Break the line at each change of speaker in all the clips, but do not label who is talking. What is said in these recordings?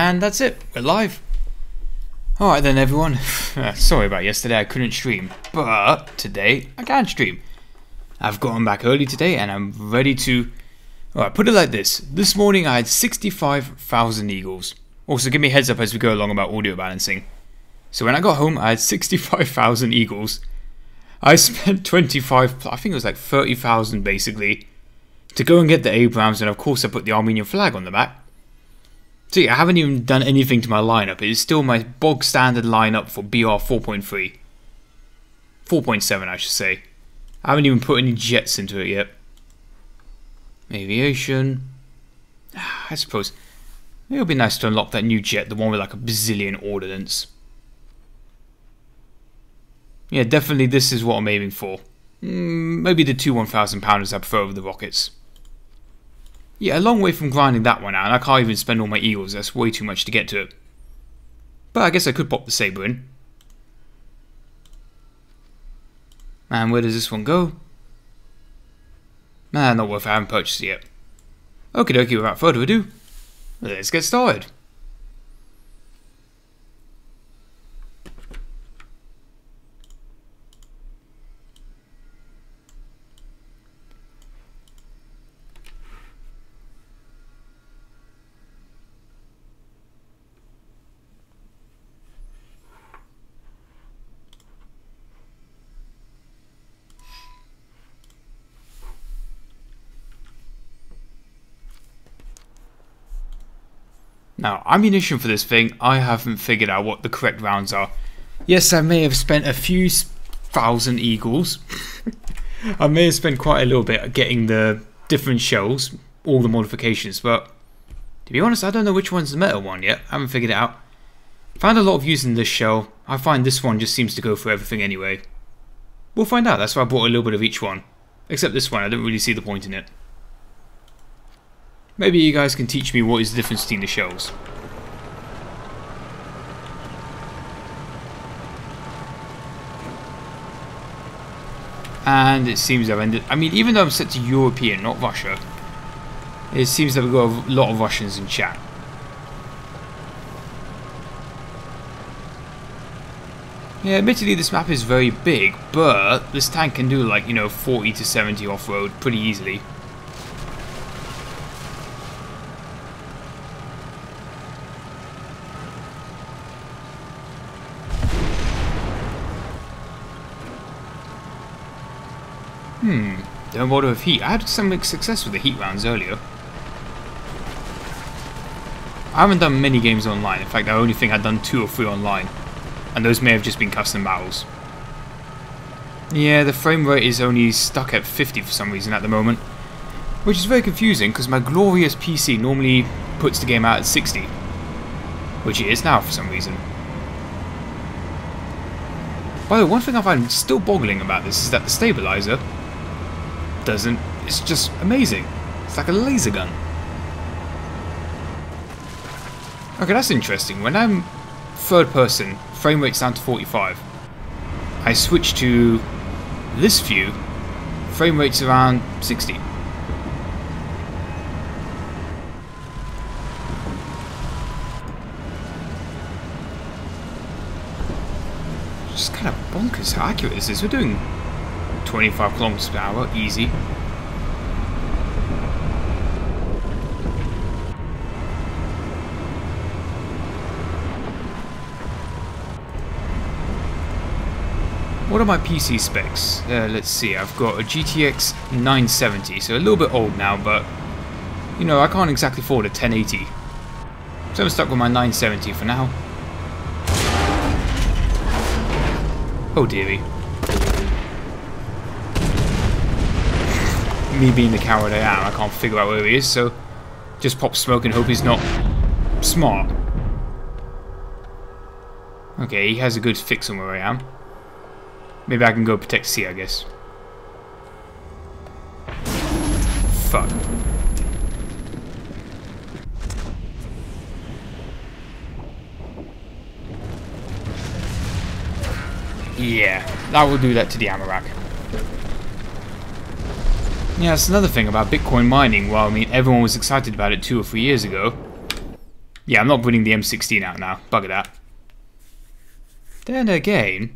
And that's it, we're live. Alright then everyone, sorry about yesterday, I couldn't stream, but today I can stream. I've gotten back early today and I'm ready to... Alright, put it like this morning I had 65,000 eagles. Also give me a heads up as we go along about audio balancing. So when I got home I had 65,000 eagles. I spent 25, I think it was like 30,000 basically, to go and get the Abrams, and of course I put the Armenian flag on the back. So yeah, I haven't even done anything to my lineup. It is still my bog standard lineup for BR 4.3. 4.7 I should say. I haven't even put any jets into it yet. Aviation. I suppose it would be nice to unlock that new jet, the one with like a bazillion ordnance. Yeah, definitely this is what I'm aiming for. Maybe the two 1,000 pounders I prefer over the rockets. Yeah, a long way from grinding that one out, and I can't even spend all my eagles, that's way too much to get to it. But I guess I could pop the saber in. And where does this one go? Nah, not worth it, I haven't purchased it yet. Okie dokie, without further ado, let's get started. Now, ammunition for this thing, I haven't figured out what the correct rounds are. Yes, I may have spent a few thousand eagles, I may have spent quite a little bit getting the different shells, all the modifications, but to be honest, I don't know which one's the metal one yet. I haven't figured it out. Found a lot of use in this shell. I find this one just seems to go for everything anyway. We'll find out. That's why I bought a little bit of each one. Except this one, I don't really see the point in it. Maybe you guys can teach me what is the difference between the shells. And it seems I've ended... I mean, even though I'm set to European, not Russia, it seems that we've got a lot of Russians in chat. Yeah, admittedly this map is very big, but this tank can do like, you know, 40 to 70 off-road pretty easily. Don't bother with heat. I had some success with the heat rounds earlier. I haven't done many games online. In fact, I only think I've done 2 or 3 online. And those may have just been custom battles. Yeah, the frame rate is only stuck at 50 for some reason at the moment. Which is very confusing because my glorious PC normally puts the game out at 60. Which it is now for some reason. By the way, one thing I find still boggling about this is that the stabilizer doesn't... It's just amazing. It's like a laser gun. Okay, that's interesting. When I'm third person, frame rate's down to 45. I switch to this view, frame rate's around 60. Just kind of bonkers how accurate this is. We're doing 25 kilometers per hour, easy. What are my PC specs? Let's see, I've got a GTX 970, so a little bit old now, but you know, I can't exactly afford a 1080. So I'm stuck with my 970 for now. Oh dearie. Me being the coward I am, I can't figure out where he is, so just pop smoke and hope he's not smart. Okay, he has a good fix on where I am. Maybe I can go protect C, I guess. Fuck. Yeah, that will do that to the ammo rack. Yeah, that's another thing about Bitcoin mining. Well, I mean, everyone was excited about it 2 or 3 years ago. Yeah, I'm not putting the M16 out now. Bugger that. Then again...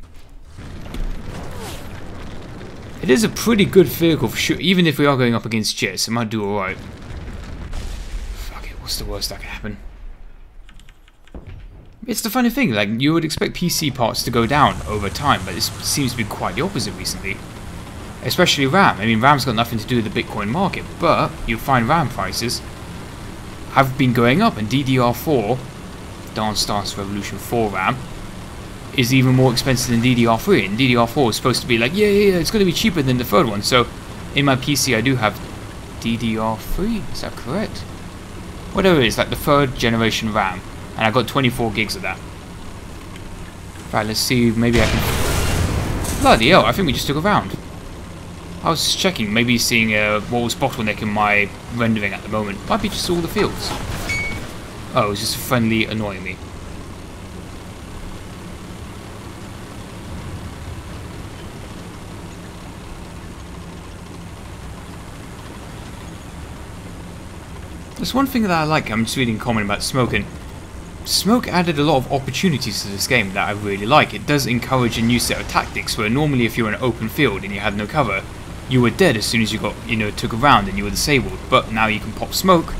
It is a pretty good vehicle for sure, even if we are going up against jets, it might do alright. Fuck it, what's the worst that can happen? It's the funny thing, like, you would expect PC parts to go down over time, but this seems to be quite the opposite recently. Especially RAM. I mean, RAM's got nothing to do with the Bitcoin market, but you'll find RAM prices have been going up, and DDR4, Dance Dance Revolution 4 RAM, is even more expensive than DDR3, and DDR4 is supposed to be like, yeah, it's going to be cheaper than the third one. So in my PC I do have DDR3, is that correct? Whatever it is, like the 3rd generation RAM, and I got 24 gigs of that. Right, let's see, maybe I can... Bloody hell, I think we just took a round. I was just checking, maybe seeing what was bottlenecking my rendering at the moment. Might be just all the fields. Oh, it's just friendly annoying me. There's one thing that I like, I'm just reading a comment about smoking. Smoke added a lot of opportunities to this game that I really like. It does encourage a new set of tactics where normally if you're in an open field and you had no cover, you were dead as soon as you got, took a round and you were disabled. But now you can pop smoke,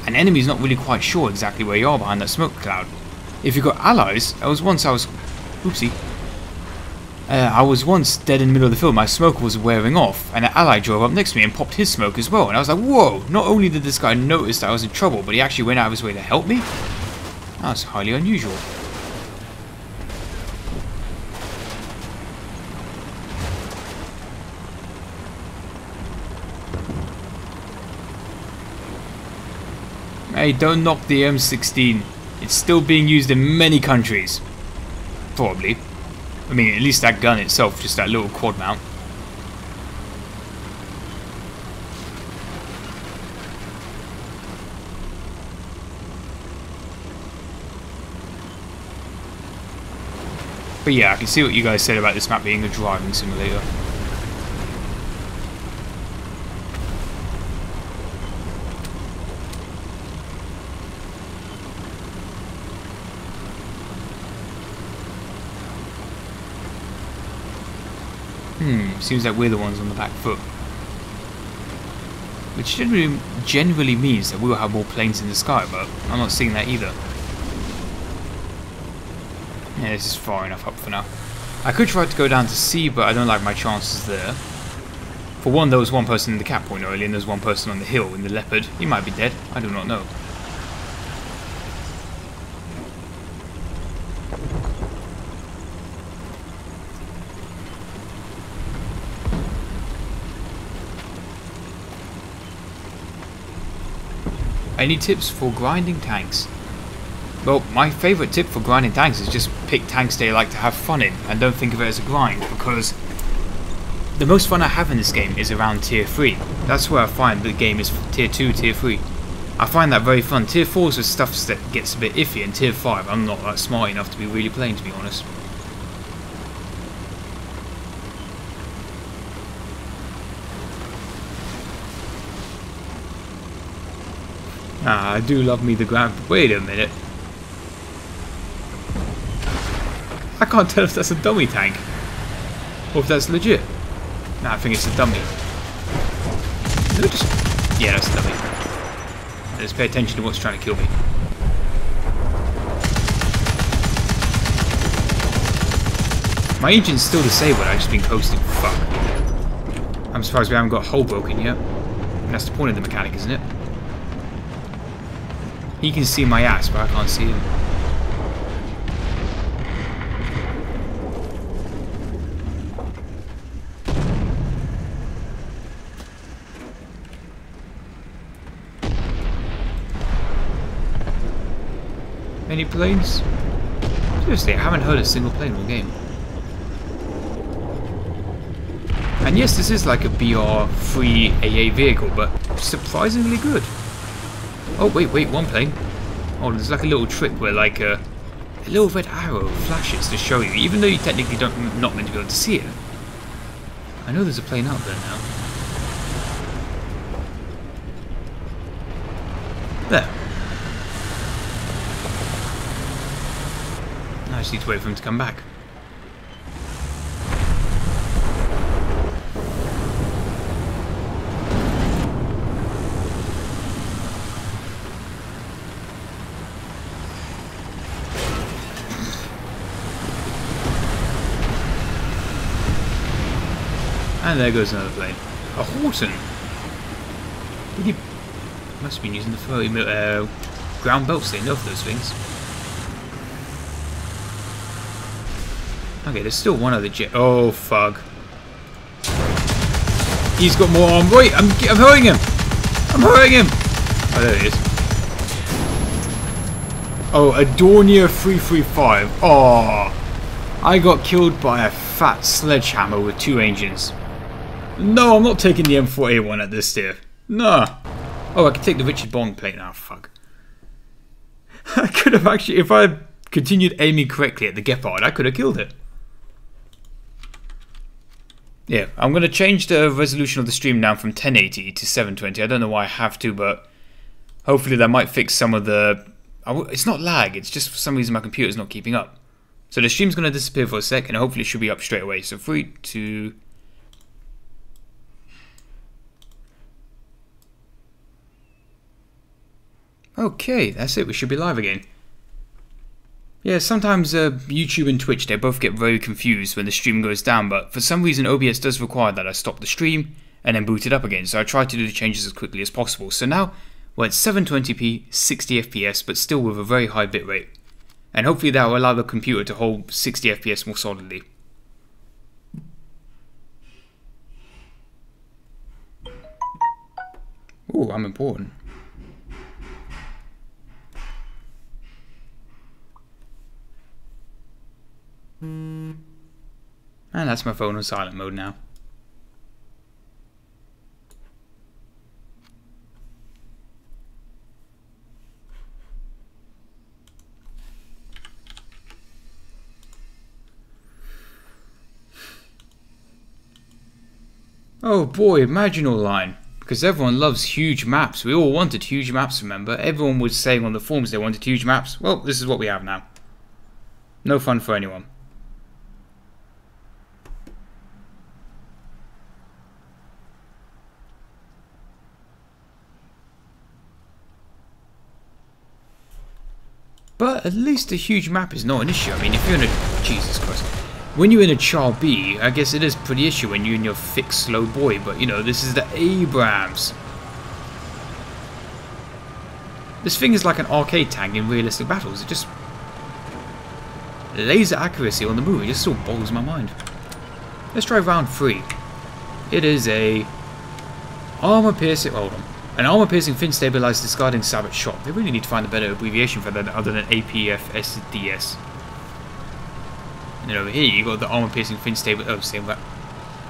and enemy's not really quite sure exactly where you are behind that smoke cloud. If you've got allies, oopsie. I was once dead in the middle of the field, my smoke was wearing off, and an ally drove up next to me and popped his smoke as well, and I was like, whoa, not only did this guy notice that I was in trouble, but he actually went out of his way to help me? That's highly unusual. Hey, don't knock the M16. It's still being used in many countries. Probably. I mean, at least that gun itself, just that little quad mount. But yeah, I can see what you guys said about this map being a driving simulator. Seems like we're the ones on the back foot. Which generally means that we'll have more planes in the sky, but I'm not seeing that either. Yeah, this is far enough up for now. I could try to go down to sea, but I don't like my chances there. For one, there was one person in the cap point earlier, and there's one person on the hill in the Leopard. He might be dead, I do not know. Any tips for grinding tanks? Well, my favourite tip for grinding tanks is just pick tanks they like to have fun in and don't think of it as a grind, because the most fun I have in this game is around tier 3. That's where I find the game is tier 2, tier 3. I find that very fun. Tier 4 is the stuff that gets a bit iffy, and tier 5 I'm not that smart enough to be really playing, to be honest. I do love me the ground. Wait a minute. I can't tell if that's a dummy tank or if that's legit. Nah, I think it's a dummy. Yeah, that's a dummy. Let's pay attention to what's trying to kill me. My engine's still disabled. I've just been coasting. Fuck. I'm surprised we haven't got a hole broken yet. And that's the point of the mechanic, isn't it? He can see my ass, but I can't see him. Any planes? Seriously, I haven't heard a single plane all game. And yes, this is like a BR-free AA vehicle, but surprisingly good. Oh, wait, one plane. Oh, there's like a little trick where like a little red arrow flashes to show you, even though you technically not meant to be able to see it. I know there's a plane out there now. There. I just need to wait for him to come back. And there goes another plane. A Horton! He must have been using the 30 ground belts, they know for those things. Okay, there's still one other jet. Oh, fuck. He's got more arm. Wait, I'm hurting him! I'm hurting him! Oh, there he is. Oh, a Dornier 335. Oh, I got killed by a fat sledgehammer with 2 engines. No, I'm not taking the M4A1 at this tier. No. Oh, I can take the Richard Bond plane now. Fuck. I could have actually, if I had continued aiming correctly at the Gepard, I could have killed it. Yeah, I'm going to change the resolution of the stream down from 1080 to 720. I don't know why I have to, but hopefully that might fix some of the... It's not lag, it's just for some reason my computer's not keeping up. So the stream's going to disappear for a sec, and hopefully it should be up straight away. So 3, 2... Okay, that's it. We should be live again. Yeah, sometimes YouTube and Twitch, they both get very confused when the stream goes down, but for some reason OBS does require that I stop the stream and then boot it up again, so I try to do the changes as quickly as possible. So now we're at 720p, 60 FPS, but still with a very high bitrate. And hopefully that will allow the computer to hold 60 FPS more solidly. Ooh, I'm important. And that's my phone on silent mode now. Oh boy, Imaginal Line. Because everyone loves huge maps. We all wanted huge maps, remember? Everyone was saying on the forums they wanted huge maps. Well, this is what we have now. No fun for anyone. But at least a huge map is not an issue. I mean, if you're in a... Jesus Christ. When you're in a Char B, I guess it is a pretty issue when you're in your fixed slow boy, but you know, this is the Abrams. This thing is like an arcade tank in realistic battles. It just... laser accuracy on the move, it just sort of boggles my mind. Let's try round 3. It is a... armor piercing... hold on. An armor piercing fin stabilized discarding savage shot. They really need to find a better abbreviation for that other than APFSDS. And then over here you got the armor piercing fin stable. Oh, same that.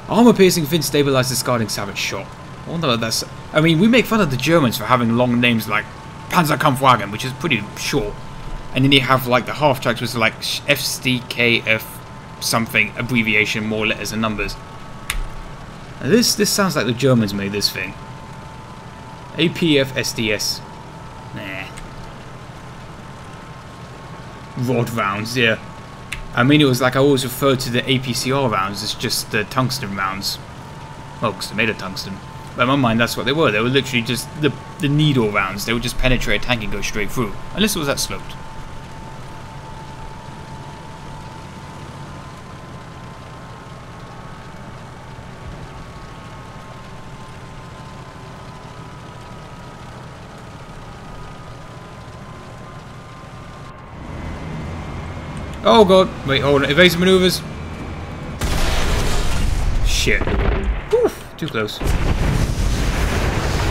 Armor piercing fin stabilized discarding savage shot. I wonder what that's. I mean, we make fun of the Germans for having long names like Panzerkampfwagen, which is pretty short, and then you have like the half tracks, which is like FCKF something abbreviation, more letters and numbers. And this sounds like the Germans made this thing. APFSDS. Nah. Rod rounds, yeah. I mean, it was like I always referred to the APCR rounds as just the tungsten rounds. Well, because they're made of tungsten. But in my mind, that's what they were. They were literally just the needle rounds. They would just penetrate a tank and go straight through. Unless it was that sloped. Oh god, wait, hold on, evasive maneuvers. Shit. Oof, too close.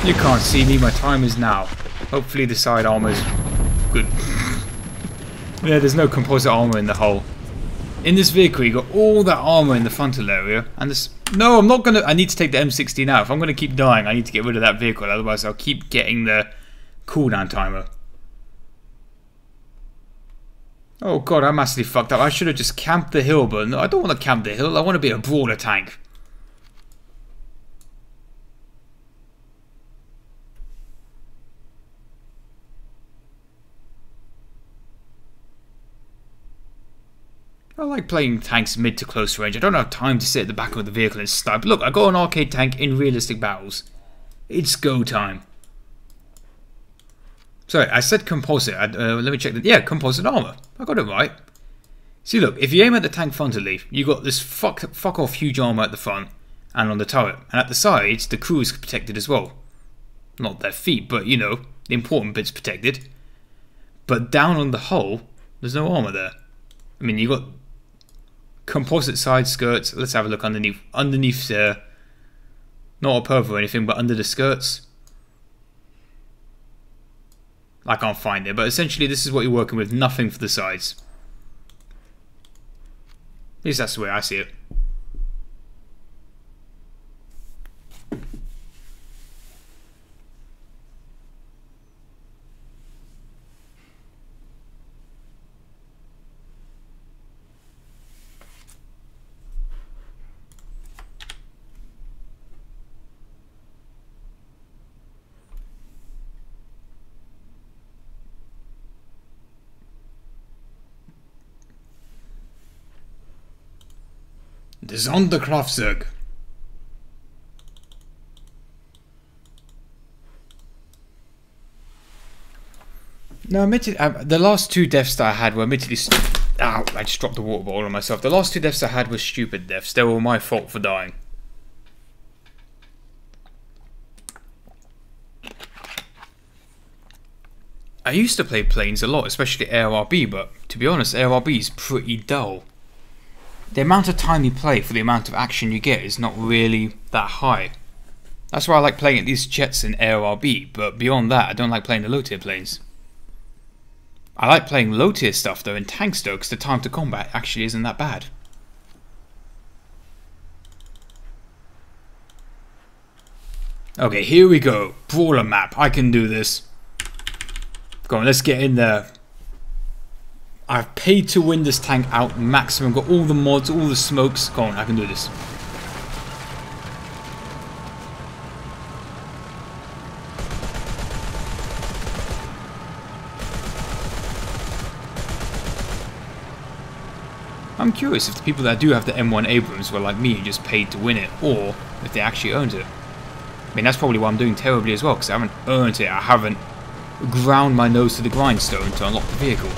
You can't see me, my time is now. Hopefully the side armor's good. Yeah, there's no composite armor in the hull. In this vehicle, you got all that armor in the frontal area, and this... No, I'm not gonna... I need to take the M16 out. If I'm gonna keep dying, I need to get rid of that vehicle, otherwise I'll keep getting the cooldown timer. Oh god, I massively fucked up. I should have just camped the hill, but no, I don't want to camp the hill. I want to be a brawler tank. I like playing tanks mid to close range. I don't have time to sit at the back of the vehicle and snipe. Look, I got an arcade tank in realistic battles. It's go time. Sorry, I said composite. Let me check that. Yeah, composite armor. I got it right. See, look, if you aim at the tank frontally, you got this fuck off huge armor at the front and on the turret, and at the sides, the crew is protected as well. Not their feet, but you know, the important bits protected. But down on the hull, there's no armor there. I mean, you got composite side skirts. Let's have a look underneath. Underneath there, not a purple or anything, but under the skirts. I can't find it, but essentially this is what you're working with, nothing for the sides. At least that's the way I see it. The Sonderkraftzeug. No, admittedly, the last two deaths that I had were admittedly... Ow, I just dropped the water bottle on myself. The last two deaths I had were stupid deaths. They were my fault for dying. I used to play planes a lot, especially ARB, but to be honest, ARB is pretty dull. The amount of time you play for the amount of action you get is not really that high. That's why I like playing at these jets in ARB, but beyond that, I don't like playing the low tier planes. I like playing low tier stuff though in tanks though, because the time to combat actually isn't that bad. Okay, here we go. Brawler map. I can do this. Go on, let's get in there. I've paid to win this tank out maximum. Got all the mods, all the smokes. Go on, I can do this. I'm curious if the people that do have the M1 Abrams were like me and just paid to win it, or if they actually earned it. I mean, that's probably why I'm doing terribly as well, because I haven't earned it. I haven't ground my nose to the grindstone to unlock the vehicle.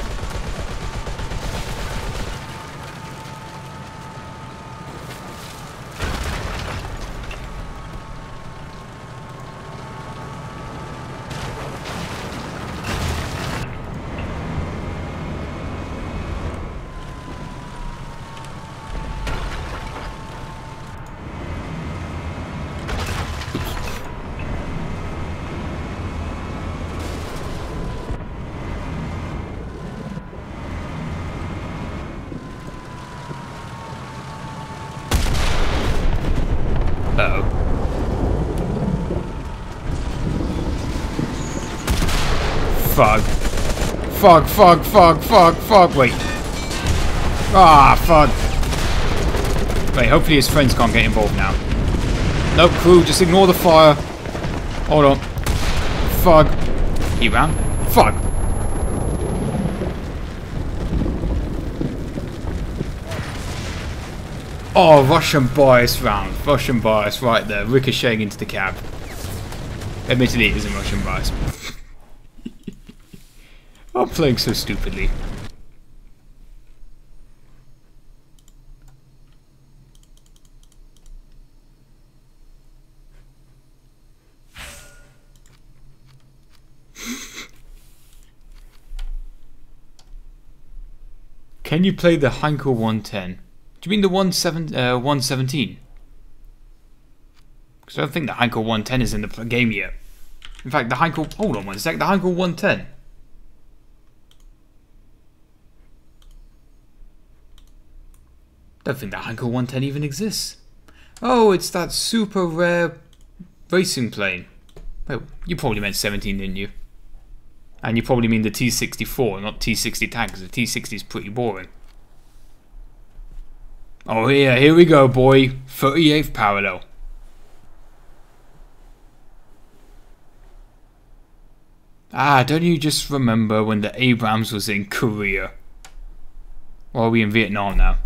Uh-oh. Fuck. Fuck, fuck, fuck, fuck, fuck. Wait. Ah, fuck. Wait, hopefully his friends can't get involved now. Nope, crew, just ignore the fire. Hold on. Fuck. He ran. Fuck. Oh, Russian bias round. Russian bias right there, ricocheting into the cab. Admittedly, it isn't Russian bias. I'm playing so stupidly. Can you play the Heinkel 110? Do you mean the 117? Because I don't think the Heinkel 110 is in the game yet. In fact, the Heinkel... Hold on one sec. The Heinkel 110. Don't think the Heinkel 110 even exists. Oh, it's that super rare racing plane. Wait, you probably meant 17, didn't you? And you probably mean the T-64, not T-60 tank, because the T-60 is pretty boring. Oh yeah, here we go, boy. 38th parallel. Ah, don't you just remember when the Abrams was in Korea? Or are we in Vietnam now?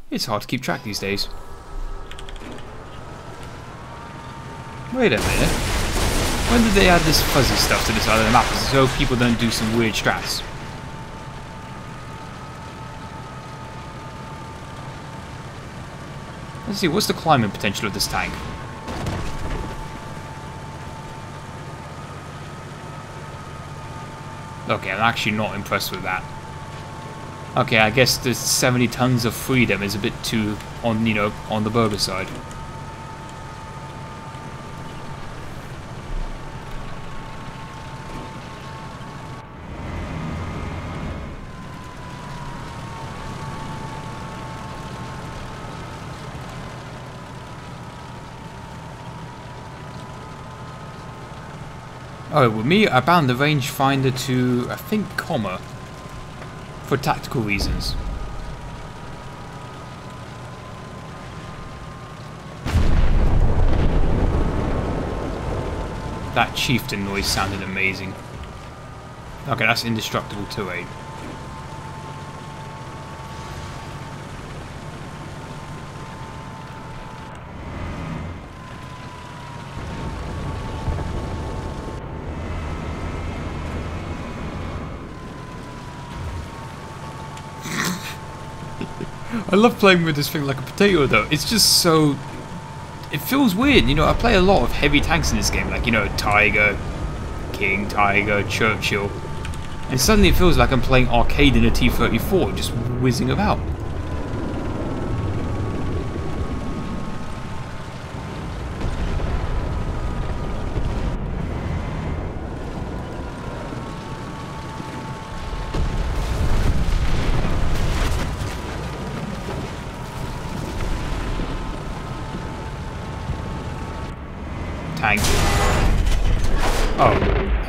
It's hard to keep track these days. Wait a minute. When did they add this fuzzy stuff to this side of the map so people don't do some weird strats? Let's see, what's the climbing potential of this tank? Okay, I'm actually not impressed with that. Okay, I guess the 70 tons of freedom is a bit too on, you know, on the burger side. Oh, with me, I bound the rangefinder to, I think, comma, for tactical reasons. That chieftain noise sounded amazing. Okay, that's indestructible terrain. I love playing with this thing like a potato though. It's just so... It feels weird, you know, I play a lot of heavy tanks in this game, like, you know, Tiger, King, Tiger, Churchill. And suddenly it feels like I'm playing arcade in a T-34, just whizzing about.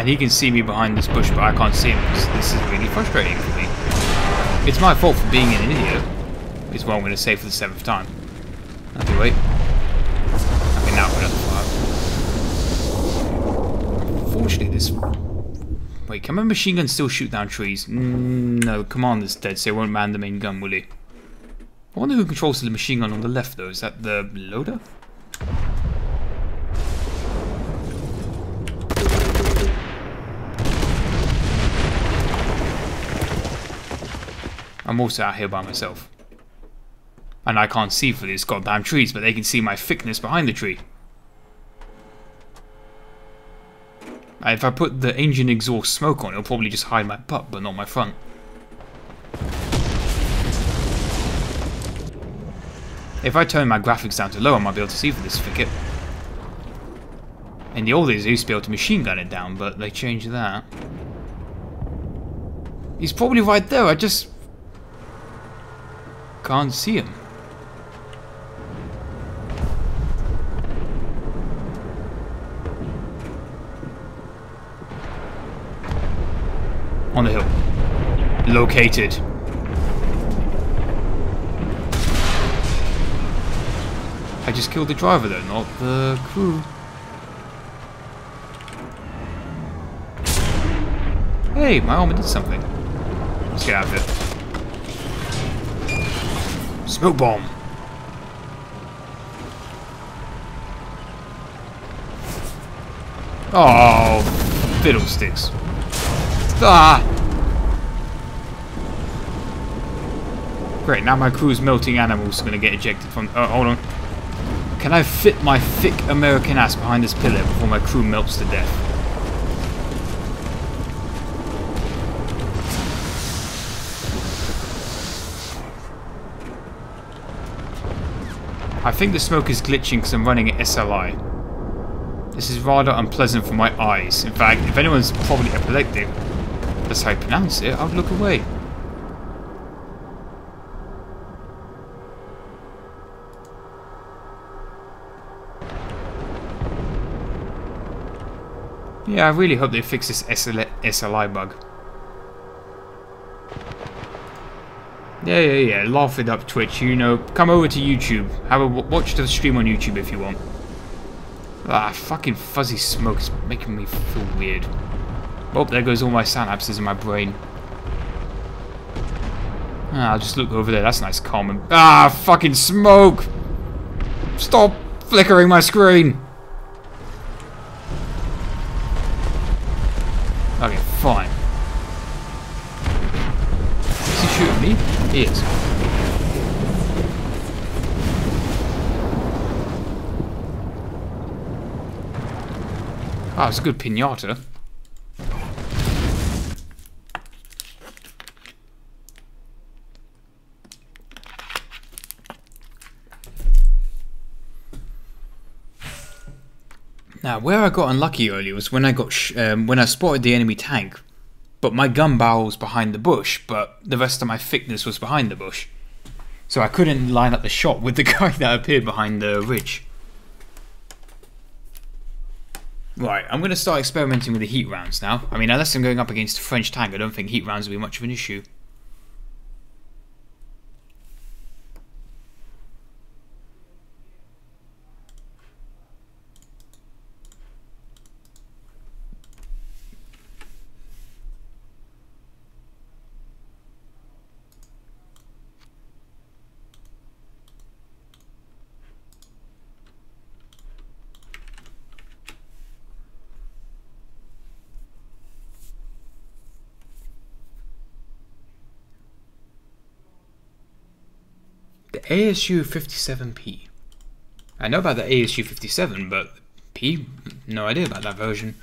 And he can see me behind this bush, but I can't see him. This is really frustrating for me. It's my fault for being an idiot, is what I'm going to say for the 7th time. Okay, wait. Okay, now we're at the fire. Unfortunately, this... Wait, can my machine gun still shoot down trees? No, Commander's dead, so it won't man the main gun, will he? I wonder who controls the machine gun on the left, though. Is that the loader? I'm also out here by myself. And I can't see for these goddamn trees, but they can see my thickness behind the tree. If I put the engine exhaust smoke on, it'll probably just hide my butt, but not my front. If I turn my graphics down to low, I might be able to see for this thicket. In the old days, I used to be able to machine gun it down, but they changed that. He's probably right there, I just... can't see him. On the hill. Located. I just killed the driver though, not the crew. Hey, my armor did something. Let's get out of here. Smoke bomb. Oh, fiddlesticks. Ah! Great, now my crew's melting animals are going to get ejected from... Oh, hold on. Can I fit my thick American ass behind this pillar before my crew melts to death? I think the smoke is glitching because I'm running at SLI. This is rather unpleasant for my eyes. In fact, if anyone's probably epileptic, that's how I pronounce it, I would look away. Yeah, I really hope they fix this SLI bug. Yeah, laugh it up, Twitch, you know, come over to YouTube, watch the stream on YouTube if you want. Ah, fucking fuzzy smoke is making me feel weird. Oh, there goes all my synapses in my brain. Ah, I'll just look over there, that's nice calm and... Ah, fucking smoke! Stop flickering my screen! Okay, fine. Is he shooting me? He is. Ah, it's a good pinata. Now, where I got unlucky earlier was when I got when I spotted the enemy tank, but my gun barrel was behind the bush, but the rest of my thickness was behind the bush, so I couldn't line up the shot with the guy that appeared behind the ridge. Right, I'm going to start experimenting with the heat rounds now. I mean, unless I'm going up against a French tank, I don't think heat rounds will be much of an issue. The ASU 57P. I know about the ASU 57, but P, no idea about that version.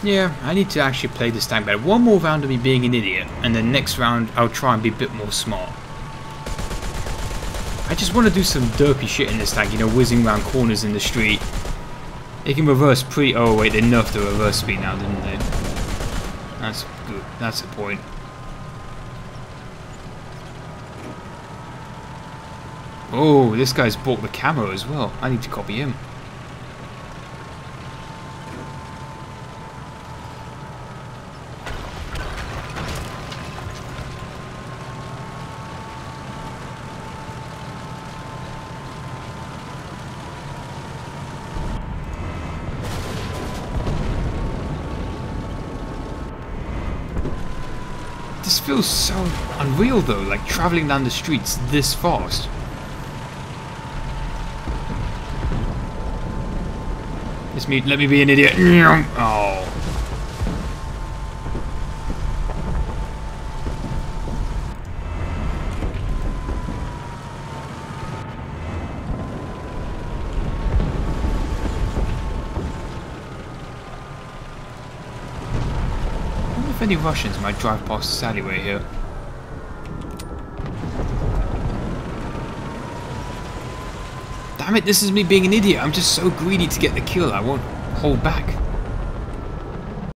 Yeah, I need to actually play this tank better. One more round of me being an idiot, and then next round I'll try and be a bit more smart. I just want to do some derpy shit in this tank, you know, whizzing around corners in the street. It can reverse oh wait, they nerfed the reverse speed now, didn't they? That's good. That's the point. Oh, this guy's bought the camo as well. I need to copy him. This feels so unreal though, like traveling down the streets this fast. Let me be an idiot. Oh. I wonder if any Russians might drive past this alleyway here. Damn it, this is me being an idiot. I'm just so greedy to get the kill, I won't hold back.